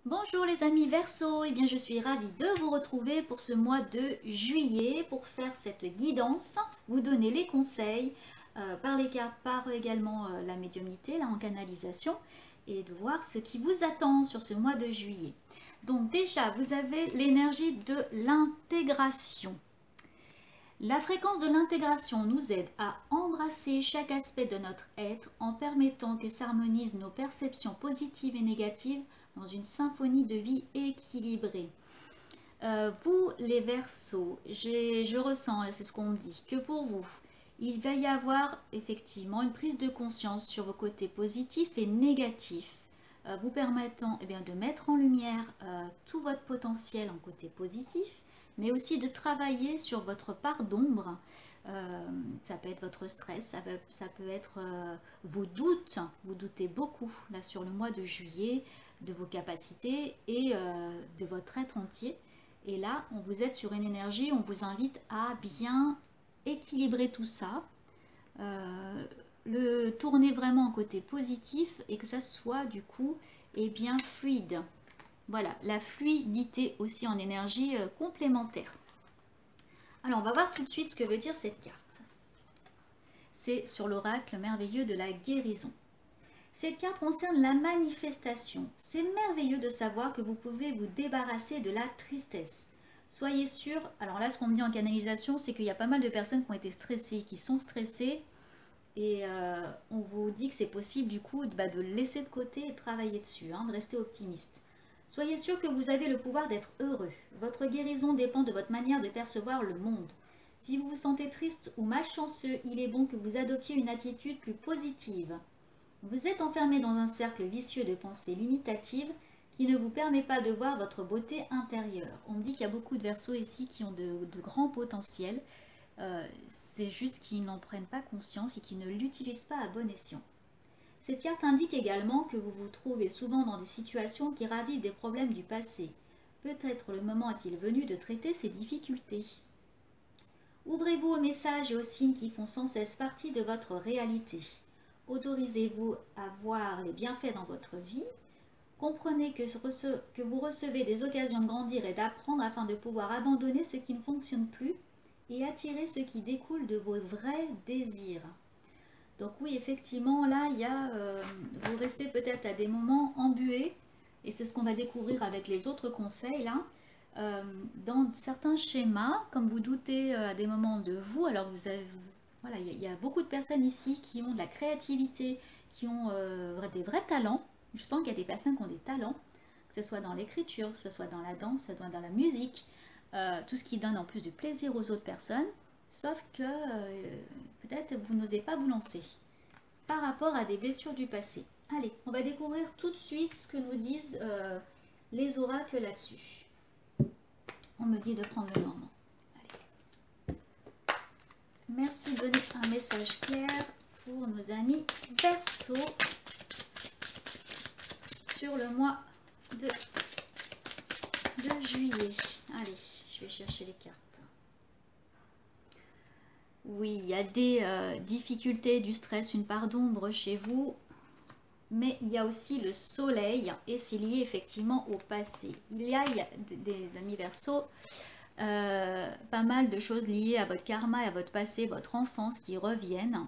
Bonjour les amis Verseau, et bien je suis ravie de vous retrouver pour ce mois de juillet pour faire cette guidance, vous donner les conseils par les cartes, par également la médiumnité là en canalisation et de voir ce qui vous attend sur ce mois de juillet. Donc déjà vous avez l'énergie de l'intégration. La fréquence de l'intégration nous aide à embrasser chaque aspect de notre être en permettant que s'harmonisent nos perceptions positives et négatives dans une symphonie de vie équilibrée. Vous, les Verseaux, je ressens, et c'est ce qu'on me dit, que pour vous, il va y avoir effectivement une prise de conscience sur vos côtés positifs et négatifs, vous permettant de mettre en lumière tout votre potentiel en côté positif, mais aussi de travailler sur votre part d'ombre. Ça peut être votre stress, ça peut être vos doutes. Vous doutez beaucoup là sur le mois de juillet de vos capacités et de votre être entier. Et là, on vous aide sur une énergie, on vous invite à bien équilibrer tout ça, le tourner vraiment en côté positif et que ça soit du coup bien fluide. Voilà, la fluidité aussi en énergie complémentaire. Alors, on va voir tout de suite ce que veut dire cette carte. C'est sur l'oracle merveilleux de la guérison. Cette carte concerne la manifestation. C'est merveilleux de savoir que vous pouvez vous débarrasser de la tristesse. Soyez sûr, alors là ce qu'on me dit en canalisation, c'est qu'il y a pas mal de personnes qui ont été stressées, qui sont stressées, et on vous dit que c'est possible du coup de le laisser de côté et de travailler dessus, de rester optimiste. Soyez sûr que vous avez le pouvoir d'être heureux. Votre guérison dépend de votre manière de percevoir le monde. Si vous vous sentez triste ou malchanceux, il est bon que vous adoptiez une attitude plus positive. Vous êtes enfermé dans un cercle vicieux de pensées limitatives qui ne vous permet pas de voir votre beauté intérieure. On me dit qu'il y a beaucoup de Verseaux ici qui ont de grands potentiels. C'est juste qu'ils n'en prennent pas conscience et qu'ils ne l'utilisent pas à bon escient. Cette carte indique également que vous vous trouvez souvent dans des situations qui ravivent des problèmes du passé. Peut-être le moment est-il venu de traiter ces difficultés. Ouvrez-vous aux messages et aux signes qui font sans cesse partie de votre réalité. Autorisez-vous à voir les bienfaits dans votre vie. Comprenez que vous recevez des occasions de grandir et d'apprendre afin de pouvoir abandonner ce qui ne fonctionne plus et attirer ce qui découle de vos vrais désirs. Donc oui, effectivement, là, vous restez peut-être à des moments embués, et c'est ce qu'on va découvrir avec les autres conseils, là. Dans certains schémas, comme vous doutez à des moments de vous, alors voilà, il y a beaucoup de personnes ici qui ont de la créativité, qui ont des vrais talents. Je sens qu'il y a des personnes qui ont des talents, que ce soit dans l'écriture, que ce soit dans la danse, que ce soit dans la musique, tout ce qui donne en plus du plaisir aux autres personnes, sauf que peut-être vous n'osez pas vous lancer par rapport à des blessures du passé. Allez, on va découvrir tout de suite ce que nous disent les oracles là-dessus. On me dit de prendre le normand. Allez. Merci de donner un message clair pour nos amis Verseau sur le mois de juillet. Allez, je vais chercher les cartes. Oui, il y a des difficultés, du stress, une part d'ombre chez vous, mais il y a aussi le soleil et c'est lié effectivement au passé. Il y a des amis Verseaux, pas mal de choses liées à votre karma, à votre passé, votre enfance qui reviennent.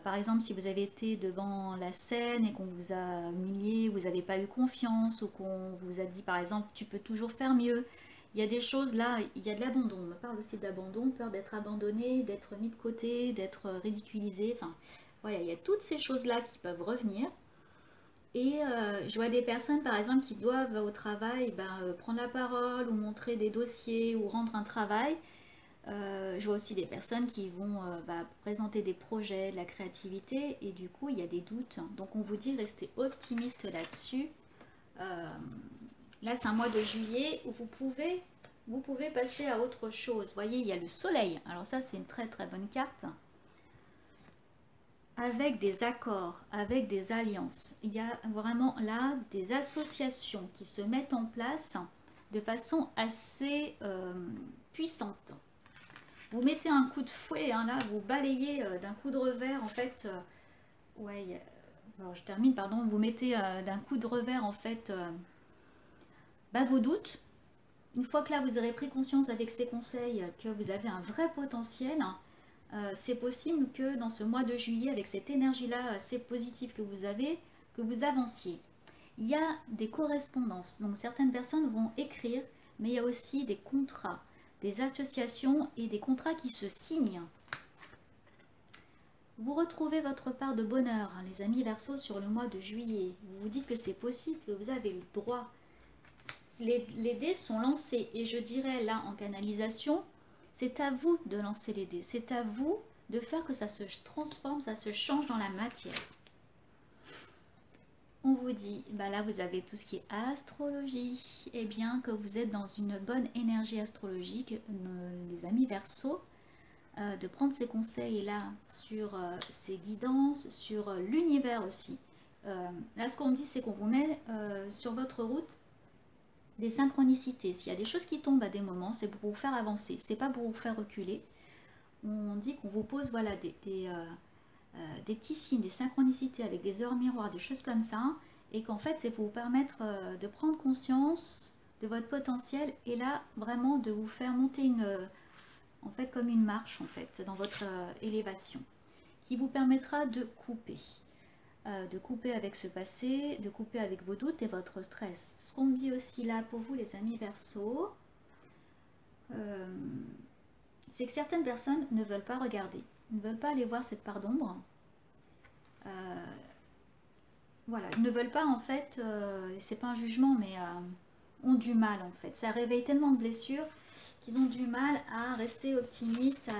Par exemple, si vous avez été devant la scène et qu'on vous a humilié, vous n'avez pas eu confiance ou qu'on vous a dit par exemple tu peux toujours faire mieux. Il y a des choses là, il y a de l'abandon. On me parle aussi d'abandon, peur d'être abandonné, d'être mis de côté, d'être ridiculisé. Enfin, voilà, il y a toutes ces choses-là qui peuvent revenir. Et je vois des personnes par exemple qui doivent au travail prendre la parole ou montrer des dossiers ou rendre un travail. Je vois aussi des personnes qui vont présenter des projets, de la créativité et du coup il y a des doutes. Donc on vous dit restez optimiste là-dessus. Là c'est un mois de juillet où vous pouvez passer à autre chose. Vous voyez, il y a le soleil. Alors ça c'est une très très bonne carte. Avec des accords, avec des alliances. Il y a vraiment là des associations qui se mettent en place de façon assez puissante. Vous mettez un coup de fouet, là, vous balayez d'un coup de revers, en fait, ouais, alors je termine, pardon, vous mettez d'un coup de revers, en fait, vos doutes. Une fois que là, vous aurez pris conscience avec ces conseils que vous avez un vrai potentiel, c'est possible que dans ce mois de juillet, avec cette énergie-là assez positive que vous avez, que vous avanciez. Il y a des correspondances, donc certaines personnes vont écrire, mais il y a aussi des contrats, des associations et des contrats qui se signent. Vous retrouvez votre part de bonheur, hein, les amis Verseau, sur le mois de juillet. Vous vous dites que c'est possible, que vous avez le droit. Les dés sont lancés et je dirais là en canalisation, c'est à vous de lancer les dés. C'est à vous de faire que ça se transforme, ça se change dans la matière. On vous dit, bah là vous avez tout ce qui est astrologie, et bien que vous êtes dans une bonne énergie astrologique, les amis Verseau, de prendre ces conseils là sur ces guidances, sur l'univers aussi. Là ce qu'on me dit c'est qu'on vous met sur votre route des synchronicités. S'il y a des choses qui tombent à des moments, c'est pour vous faire avancer, c'est pas pour vous faire reculer. On dit qu'on vous pose voilà des petits signes, des synchronicités avec des heures miroirs, des choses comme ça, et qu'en fait c'est pour vous permettre de prendre conscience de votre potentiel et là vraiment de vous faire monter en fait comme une marche en fait dans votre élévation, qui vous permettra de couper avec ce passé, de couper avec vos doutes et votre stress. Ce qu'on me dit aussi là pour vous les amis Verseau, c'est que certaines personnes ne veulent pas regarder, ne veulent pas aller voir cette part d'ombre. Voilà, ils ne veulent pas en fait, c'est pas un jugement, mais ont du mal en fait. Ça réveille tellement de blessures qu'ils ont du mal à rester optimistes,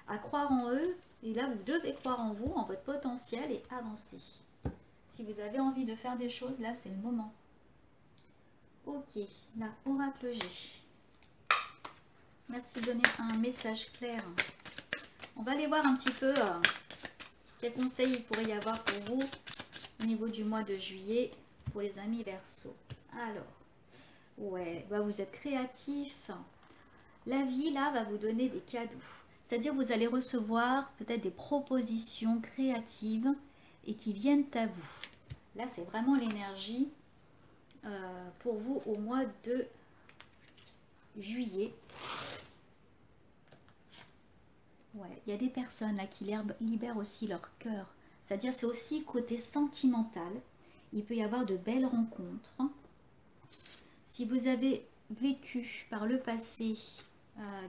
à croire en eux. Et là, vous devez croire en vous, en votre potentiel et avancer. Si vous avez envie de faire des choses, là, c'est le moment. Ok, là, oracle G. Merci de donner un message clair. On va aller voir un petit peu quels conseils il pourrait y avoir pour vous au niveau du mois de juillet pour les amis Verseau. Alors, ouais, bah vous êtes créatif. La vie, là, va vous donner des cadeaux. C'est-à-dire vous allez recevoir peut-être des propositions créatives et qui viennent à vous. Là, c'est vraiment l'énergie pour vous au mois de juillet. Ouais, il y a des personnes là qui libèrent aussi leur cœur. C'est-à-dire c'est aussi côté sentimental. Il peut y avoir de belles rencontres. Si vous avez vécu par le passé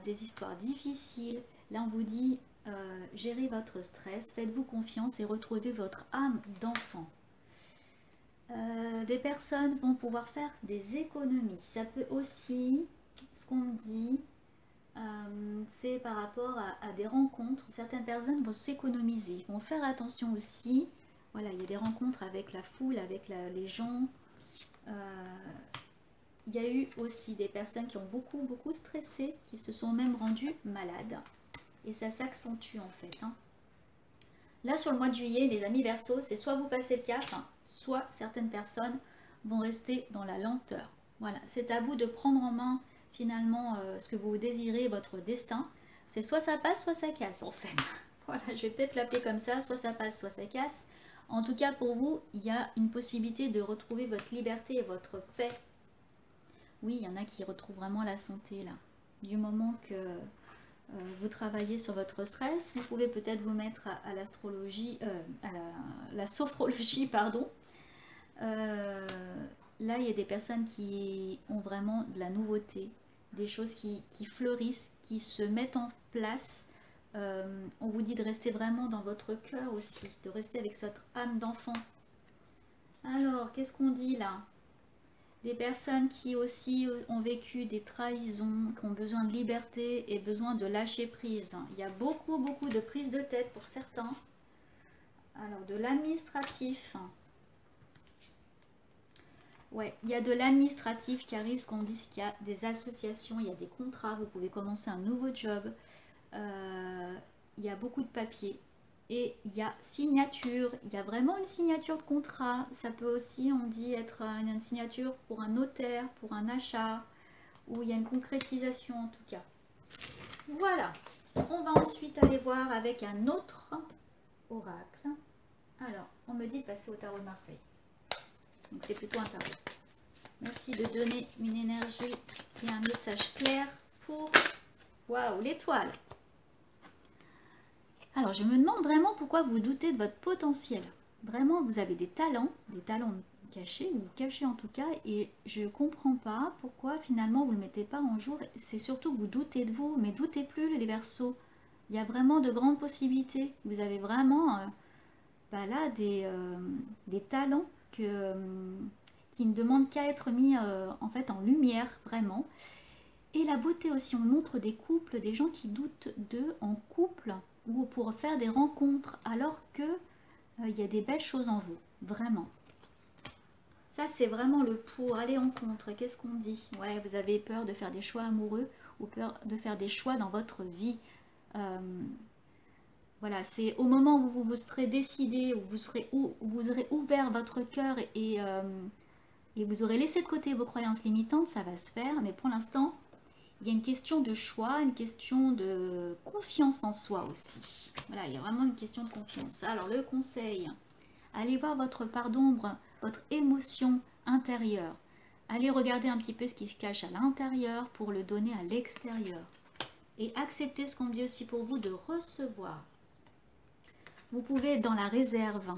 des histoires difficiles, là on vous dit gérez votre stress, faites-vous confiance et retrouvez votre âme d'enfant. Des personnes vont pouvoir faire des économies. Ça peut aussi, ce qu'on me dit, c'est par rapport à des rencontres. Certaines personnes vont s'économiser, vont faire attention aussi. Voilà, il y a des rencontres avec la foule, avec les gens. Il y a eu aussi des personnes qui ont beaucoup stressé, qui se sont même rendues malades. Et ça s'accentue en fait. Là, sur le mois de juillet, les amis Verseau, c'est soit vous passez le cap, soit certaines personnes vont rester dans la lenteur. Voilà, c'est à vous de prendre en main finalement ce que vous désirez, votre destin. C'est soit ça passe, soit ça casse en fait. Voilà, je vais peut-être l'appeler comme ça, soit ça passe, soit ça casse. En tout cas, pour vous, il y a une possibilité de retrouver votre liberté et votre paix. Oui, il y en a qui retrouvent vraiment la santé là. Du moment que vous travaillez sur votre stress, vous pouvez peut-être vous mettre à l'astrologie, à la sophrologie, pardon. Là, il y a des personnes qui ont vraiment de la nouveauté, des choses qui fleurissent, qui se mettent en place. On vous dit de rester vraiment dans votre cœur aussi, de rester avec votre âme d'enfant. Alors, qu'est-ce qu'on dit là? Des personnes qui aussi ont vécu des trahisons, qui ont besoin de liberté et besoin de lâcher prise. Il y a beaucoup de prise de tête pour certains. Alors, de l'administratif. Ouais, il y a de l'administratif qui arrive. Ce qu'on dit, c'est qu'il y a des associations, il y a des contrats. Vous pouvez commencer un nouveau job. Il y a beaucoup de papiers. Et il y a signature, il y a vraiment une signature de contrat. Ça peut aussi, on dit, être une signature pour un notaire, pour un achat, où il y a une concrétisation en tout cas. Voilà, on va ensuite aller voir avec un autre oracle. Alors, on me dit de passer au tarot de Marseille. Donc c'est plutôt un tarot. Merci aussi de donner une énergie et un message clair pour, waouh, l'étoile. Alors, je me demande vraiment pourquoi vous doutez de votre potentiel. Vraiment, vous avez des talents cachés, ou cachés en tout cas, et je ne comprends pas pourquoi finalement vous ne le mettez pas en jour. C'est surtout que vous doutez de vous, mais doutez plus les Verseaux. Il y a vraiment de grandes possibilités. Vous avez vraiment là des talents qui ne demandent qu'à être mis en fait en lumière, vraiment. Et la beauté aussi, on montre des couples, des gens qui doutent d'eux en couple ou pour faire des rencontres, alors que il y a des belles choses en vous, vraiment. Ça, c'est vraiment le pour aller en contre. Qu'est-ce qu'on dit? Ouais, vous avez peur de faire des choix amoureux ou peur de faire des choix dans votre vie. Voilà, c'est au moment où vous vous serez décidé, où vous aurez ouvert votre cœur et vous aurez laissé de côté vos croyances limitantes, ça va se faire. Mais pour l'instant, il y a une question de choix, une question de confiance en soi aussi. Voilà, il y a vraiment une question de confiance. Alors le conseil, allez voir votre part d'ombre, votre émotion intérieure. Allez regarder un petit peu ce qui se cache à l'intérieur pour le donner à l'extérieur. Et acceptez ce qu'on dit aussi pour vous de recevoir. Vous pouvez être dans la réserve.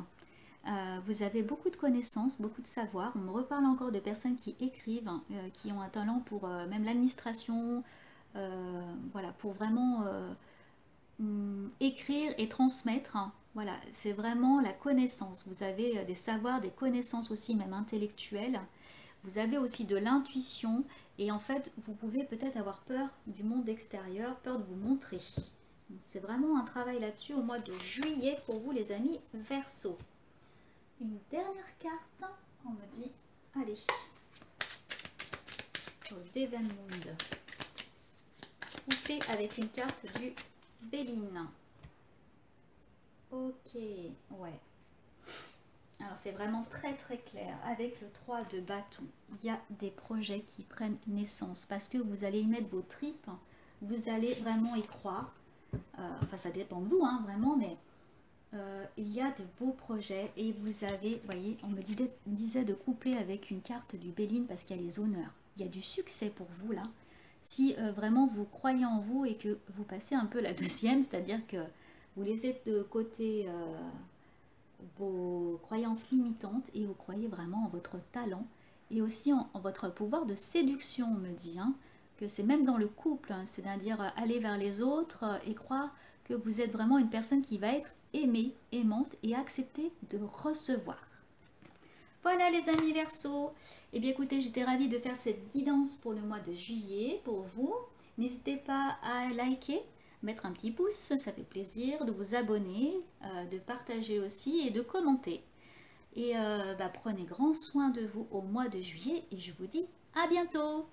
Vous avez beaucoup de connaissances, beaucoup de savoir. On me reparle encore de personnes qui écrivent, qui ont un talent pour même l'administration, voilà, pour vraiment écrire et transmettre. Voilà, c'est vraiment la connaissance. Vous avez des savoirs, des connaissances aussi, même intellectuelles. Vous avez aussi de l'intuition et en fait, vous pouvez peut-être avoir peur du monde extérieur, peur de vous montrer. C'est vraiment un travail là-dessus au mois de juillet pour vous les amis Verseaux. Une dernière carte, on me dit, allez, sur le Devon Moon. Couplé avec une carte du Béline. Ok, ouais. Alors c'est vraiment très très clair. Avec le 3 de bâton, il y a des projets qui prennent naissance parce que vous allez y mettre vos tripes, vous allez vraiment y croire. Enfin ça dépend de vous, hein, vraiment, mais il y a de beaux projets et vous avez, vous voyez, on me disait de coupler avec une carte du Béline parce qu'il y a les honneurs. Il y a du succès pour vous là. Si vraiment vous croyez en vous et que vous passez un peu la deuxième, c'est-à-dire que vous laissez de côté vos croyances limitantes et vous croyez vraiment en votre talent et aussi en votre pouvoir de séduction, on me dit, hein, que c'est même dans le couple, hein, c'est-à-dire aller vers les autres et croire que vous êtes vraiment une personne qui va être aimée, aimante et accepter de recevoir. Voilà les amis Verseaux, et bien écoutez, j'étais ravie de faire cette guidance pour le mois de juillet pour vous. N'hésitez pas à liker, mettre un petit pouce, ça fait plaisir, de vous abonner, de partager aussi et de commenter. Et prenez grand soin de vous au mois de juillet et je vous dis à bientôt.